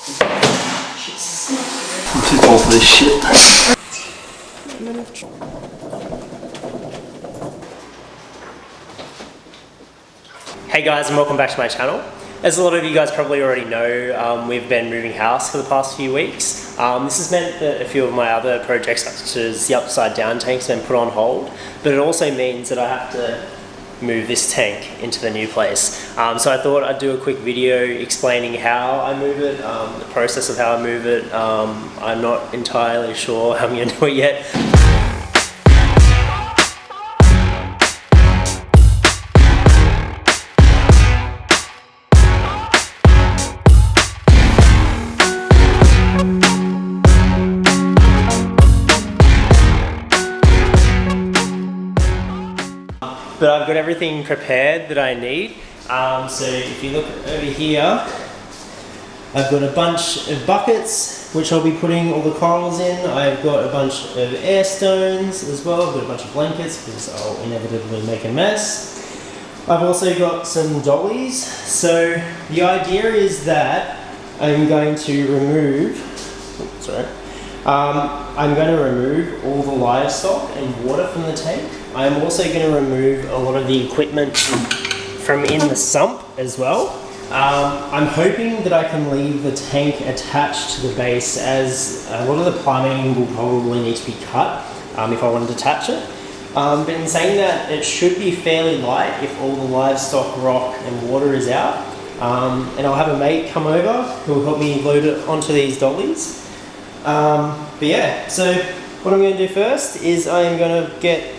I'm too tall for this shit. Hey guys, and welcome back to my channel. As a lot of you guys probably already know, we've been moving house for the past few weeks. This has meant that a few of my other projects, such as the upside down tanks, have been put on hold, but it also means that I have to move this tank into the new place. So I thought I'd do a quick video explaining how I move it, the process of how I move it. I'm not entirely sure how I'm going to do it yet. But I've got everything prepared that I need. So if you look over here, I've got a bunch of buckets which I'll be putting all the corals in. I've got a bunch of air stones as well. I've got a bunch of blankets because I'll inevitably make a mess. I've also got some dollies. So the idea is that I'm going to remove, I'm going to remove all the livestock and water from the tank. I'm also going to remove a lot of the equipment from in the sump as well. I'm hoping that I can leave the tank attached to the base, as a lot of the plumbing will probably need to be cut if I want to detach it. But in saying that, it should be fairly light if all the livestock, rock and water is out. And I'll have a mate come over who will help me load it onto these dollies. But yeah, so what I'm going to do first is I'm going to get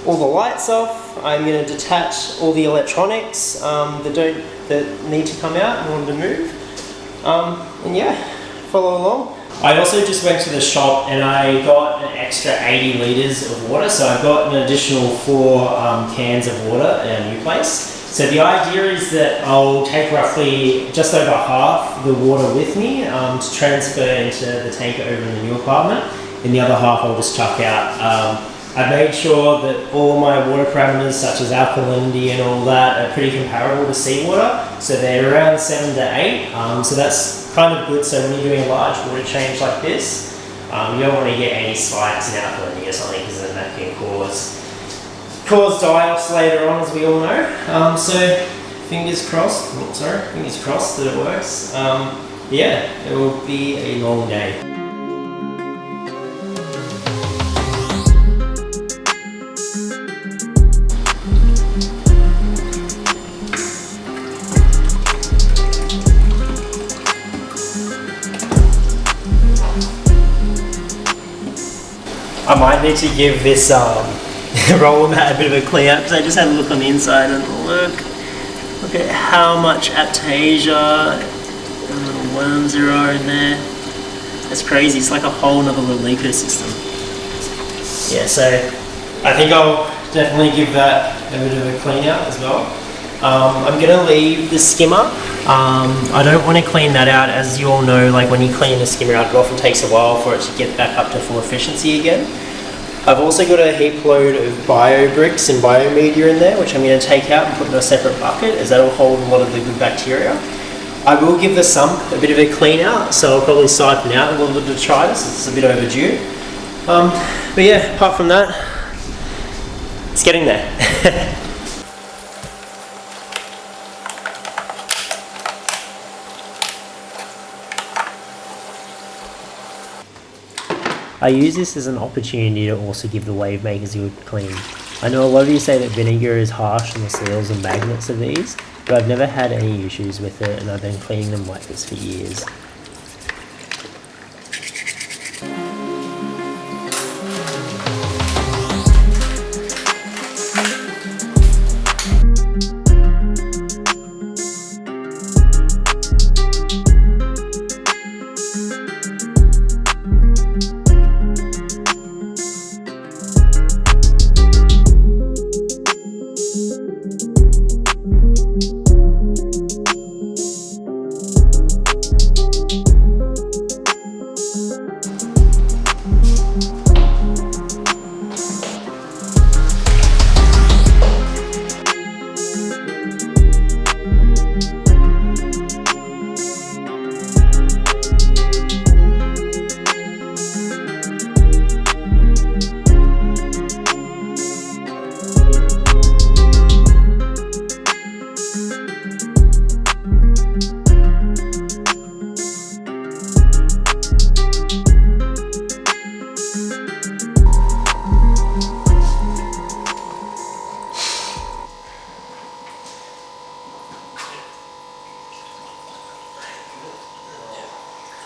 all the lights off. I'm going to detach all the electronics that need to come out in order to move. And yeah, follow along. I also just went to the shop and I got an extra 80 litres of water. So I've got an additional 4 cans of water in a new place. So the idea is that I'll take roughly just over half the water with me to transfer into the tank over in the new apartment, and the other half I'll just chuck out. I've made sure that all my water parameters, such as alkalinity and all that, are pretty comparable to seawater. So they're around 7 to 8. So that's kind of good. So when you're doing a large water change like this, you don't want to get any spikes in alkalinity or something, because then that can cause die-offs later on, as we all know. So fingers crossed that it works. Yeah, it will be a long day. I might need to give this roller mat a bit of a clean up, because I just had a look on the inside and look at how much aptasia and little worms there are in there. That's crazy. It's like a whole nother little ecosystem. Yeah, so I think I'll definitely give that a bit of a clean out as well. I'm going to leave the skimmer. I don't want to clean that out. As you all know, like when you clean the skimmer out, it often takes a while for it to get back up to full efficiency again. I've also got a heap load of bio bricks and biomedia in there, which I'm going to take out and put in a separate bucket, as that'll hold a lot of the good bacteria. I will give the sump a bit of a clean out, so I'll probably siphon out a little bit of detritus. It's a bit overdue. But yeah, apart from that, it's getting there. I use this as an opportunity to also give the wave makers a good clean. I know a lot of you say that vinegar is harsh on the seals and magnets of these, but I've never had any issues with it, and I've been cleaning them like this for years.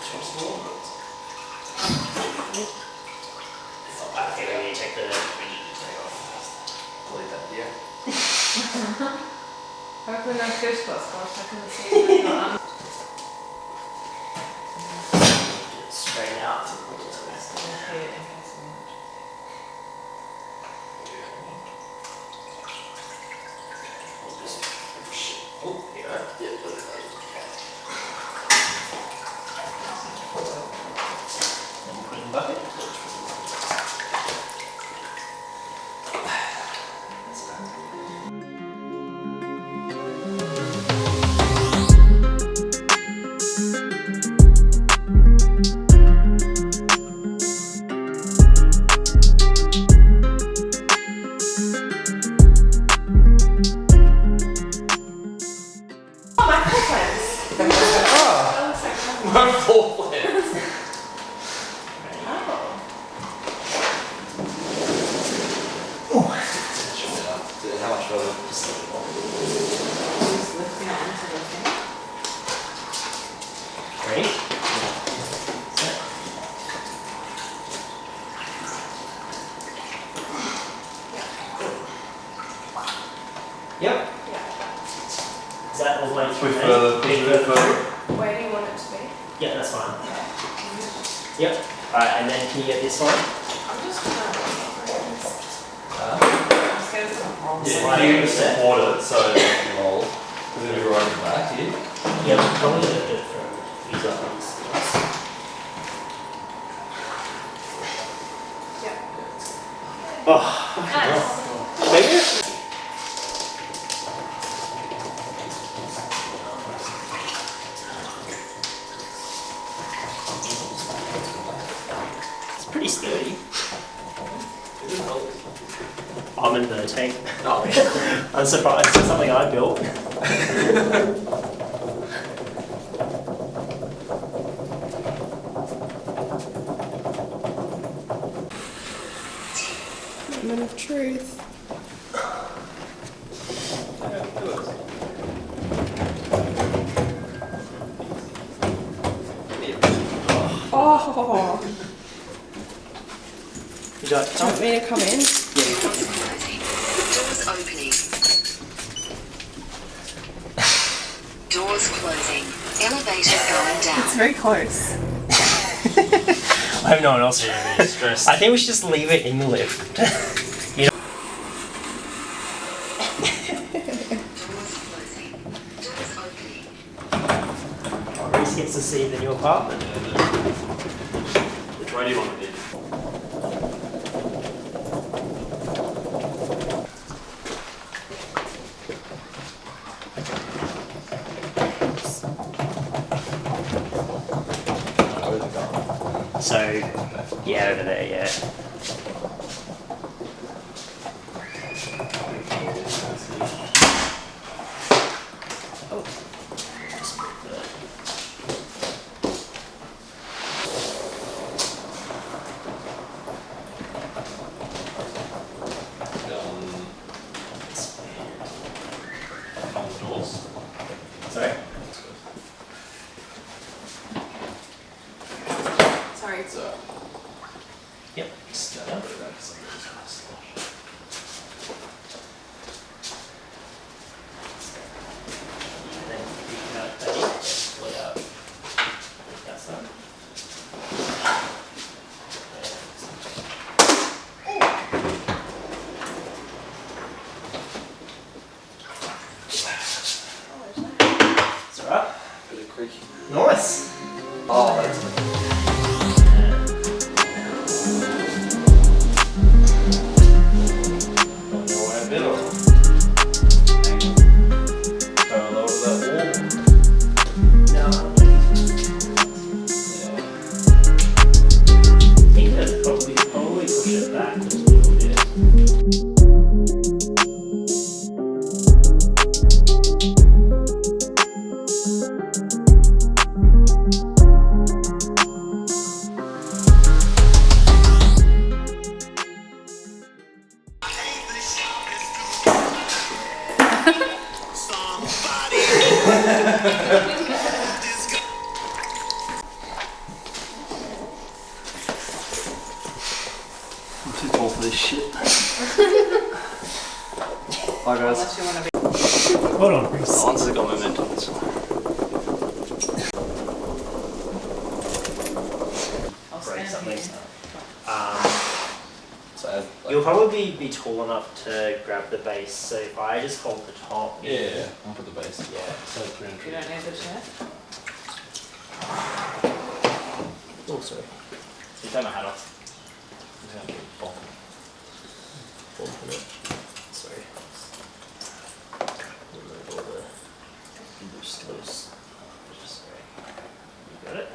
Okay, we need to take the thing off. Delete that, yeah. Hopefully no fish got squashed. I couldn't see anything. Straight out. Oh, here you go. Yeah, put it there. Then put it in the bucket. One floor plans. How much further? Just lifting it onto the thing. Ready? Yep. Yeah. Is that all the way through? With further, Bit further. Where do you want it to be? Yeah, that's fine. Yep. Alright, and then can you get this one? I'm just gonna Yeah, you can support it so it doesn't roll. Because it'll be right back here. Yeah, we're probably going to do it from these ones. Yeah. Oh, Nice. maybe? It's pretty sturdy. I'm in the tank. Oh, I'm surprised. It's something I built. Moment of truth. Oh, You got do you want me to come in? Doors opening. Doors closing. Elevator going down. It's very close. I have no one else to be stressed. I think we should just leave it in the lift. You know? Doors closing. Doors opening. Reese gets to see the new apartment. Which way do you want it in? So, yeah, over there, yeah. Oh. Just put the- Doors. Sorry? Sorry. Yep. Just, then you can pull it out. That's that. It's alright. Bit of creaky. Nice. Oh, that's Probably push it back just a little bit. this shit. Hi guys. Unless you want to be. Hold on, Chris. Once I got momentum, it's fine. I'll Break stand something. here. So, You'll probably be tall enough to grab the base, so if I just hold the top. yeah, I'll put the base. Yeah. So 300. You don't need the chair. Oh, sorry. You take my hat off. I'm just gonna put it Sorry. Remove all the loose. Sorry. You got it?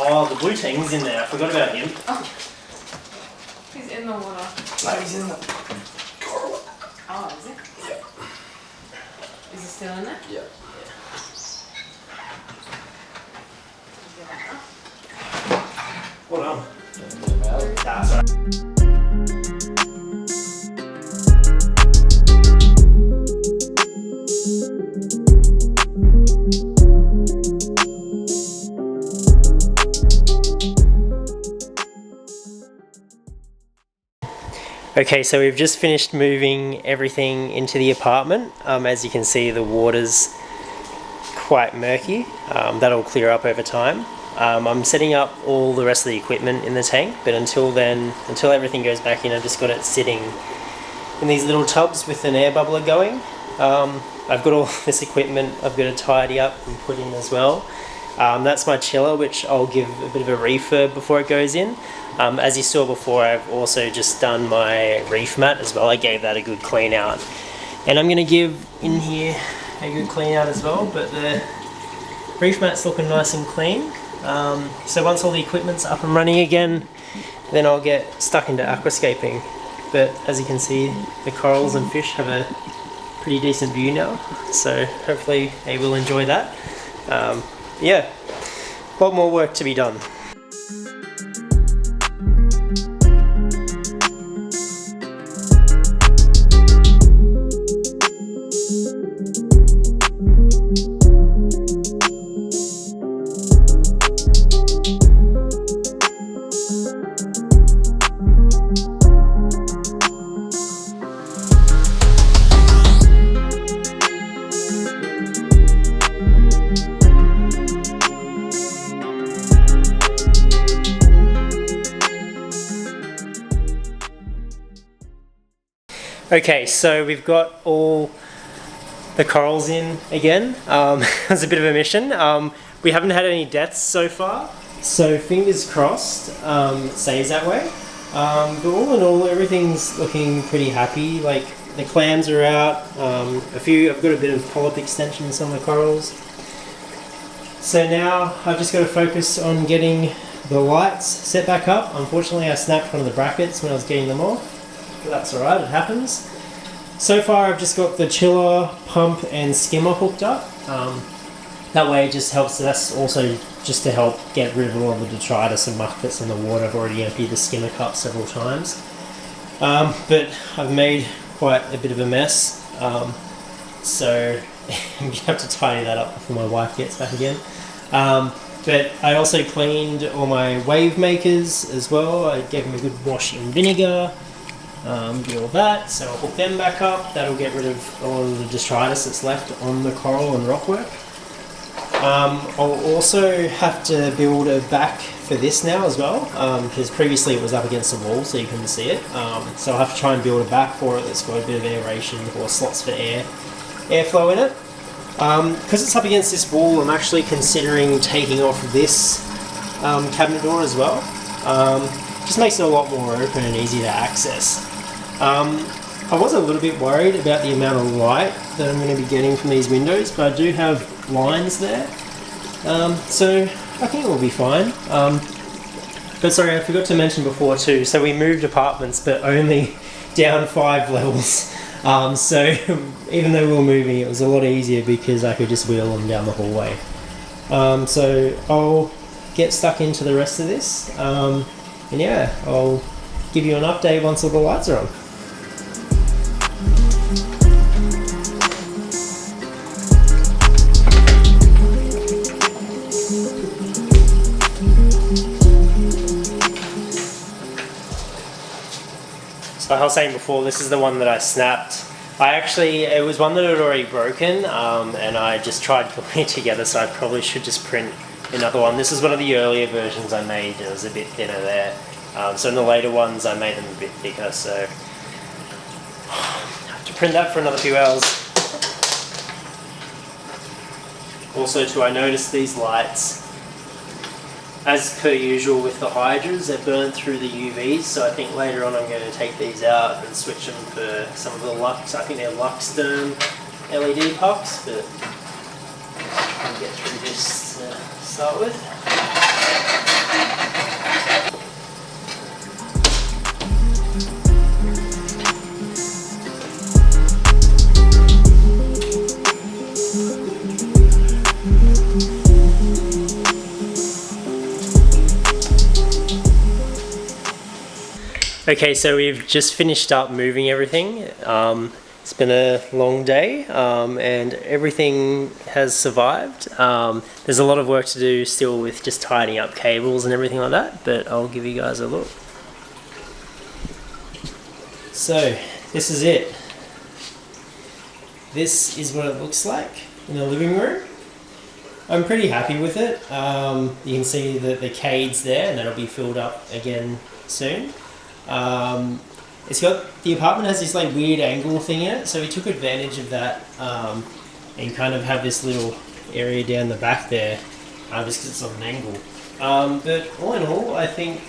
Oh, the blue tang's in there. I forgot about him. He's in the water. No, he's in the coral. Oh, is it? Yeah. Is he still in there? Yeah. Well done. Yeah. That's right. Okay, so we've just finished moving everything into the apartment. As you can see, the water's quite murky. That'll clear up over time. I'm setting up all the rest of the equipment in the tank, but until then, until everything goes back in, I've just got it sitting in these little tubs with an air bubbler going. I've got all this equipment I've got to tidy up and put in as well. That's my chiller, which I'll give a bit of a refurb before it goes in. As you saw before, I've also just done my reef mat as well. I gave that a good clean out. And I'm going to give in here a good clean out as well, but the reef mat's looking nice and clean. So once all the equipment's up and running again, then I'll get stuck into aquascaping. But as you can see, the corals and fish have a pretty decent view now, so hopefully they will enjoy that. Yeah, a lot more work to be done. Okay, so we've got all the corals in again. It was a bit of a mission. We haven't had any deaths so far, so fingers crossed it stays that way. But all in all, everything's looking pretty happy. Like the clams are out. I've got a bit of polyp extension in some of the corals. So now I've just got to focus on getting the lights set back up. Unfortunately, I snapped one of the brackets when I was getting them off. But that's alright, it happens. So far I've just got the chiller, pump and skimmer hooked up. That way it just helps, that's also just to help get rid of all of the detritus and muck that's in the water. I've already emptied the skimmer cup several times. But I've made quite a bit of a mess. So I'm going to have to tidy that up before my wife gets back again. But I also cleaned all my wave makers as well. I gave them a good wash in vinegar. Do all that, so I'll hook them back up. That'll get rid of all of the detritus that's left on the coral and rockwork. I'll also have to build a back for this now as well, because previously it was up against the wall so you couldn't see it. So I'll have to try and build a back for it that's got a bit of aeration or slots for airflow in it. Because it's up against this wall, I'm actually considering taking off this cabinet door as well. Just makes it a lot more open and easy to access. I was a little bit worried about the amount of light that I'm going to be getting from these windows, but I do have lines there, so I think it will be fine. But sorry, I forgot to mention before too, so we moved apartments but only down 5 levels. So even though we were moving, it was a lot easier because I could just wheel them down the hallway. So I'll get stuck into the rest of this. And yeah, I'll give you an update once all the lights are on. Like I was saying before, this is the one that I snapped. It was one that had already broken, and I just tried putting it together, so I probably should just print another one. This is one of the earlier versions I made, and it was a bit thinner there. So in the later ones, I made them a bit thicker, so I have to print that for another few hours. Also too, I noticed these lights, as per usual with the hydras, they're burnt through the UVs, so I think later on I'm going to take these out and switch them for some of the Lux. I think they're Luxderm LED pucks, but I'll get through this to start with. Okay, so we've just finished up moving everything. It's been a long day, and everything has survived. There's a lot of work to do still with just tidying up cables and everything like that, but I'll give you guys a look. So, this is it. This is what it looks like in the living room. I'm pretty happy with it. You can see that the cade's there, and that'll be filled up again soon. It's got, the apartment has this like weird angle thing in it, so we took advantage of that and kind of have this little area down the back there just because it's on an angle. But all in all, I think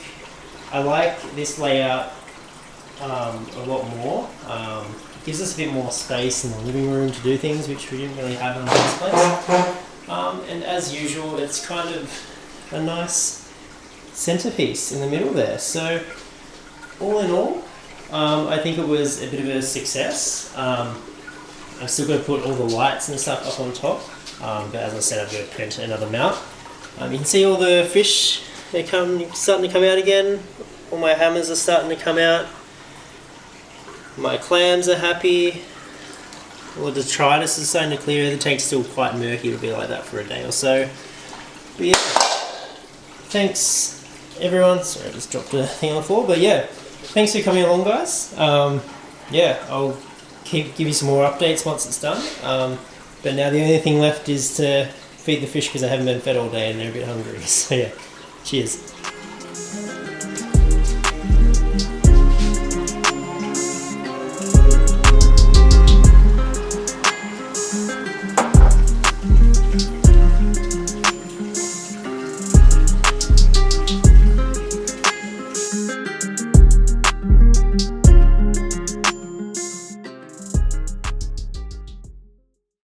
I like this layout a lot more. It gives us a bit more space in the living room to do things which we didn't really have in the first place. And as usual, it's kind of a nice centerpiece in the middle there. So all in all, I think it was a bit of a success. I'm still going to put all the lights and stuff up on top, but as I said, I'm going to print another mount. You can see all the fish, they're starting to come out again. All my hammers are starting to come out. My clams are happy. All the detritus is starting to clear. The tank's still quite murky, it'll be like that for a day or so. But yeah, thanks everyone. Sorry, I just dropped a thing on the floor, but yeah. Thanks for coming along, guys. Yeah, I'll give you some more updates once it's done. But now the only thing left is to feed the fish because I haven't been fed all day and they're a bit hungry. So yeah, cheers.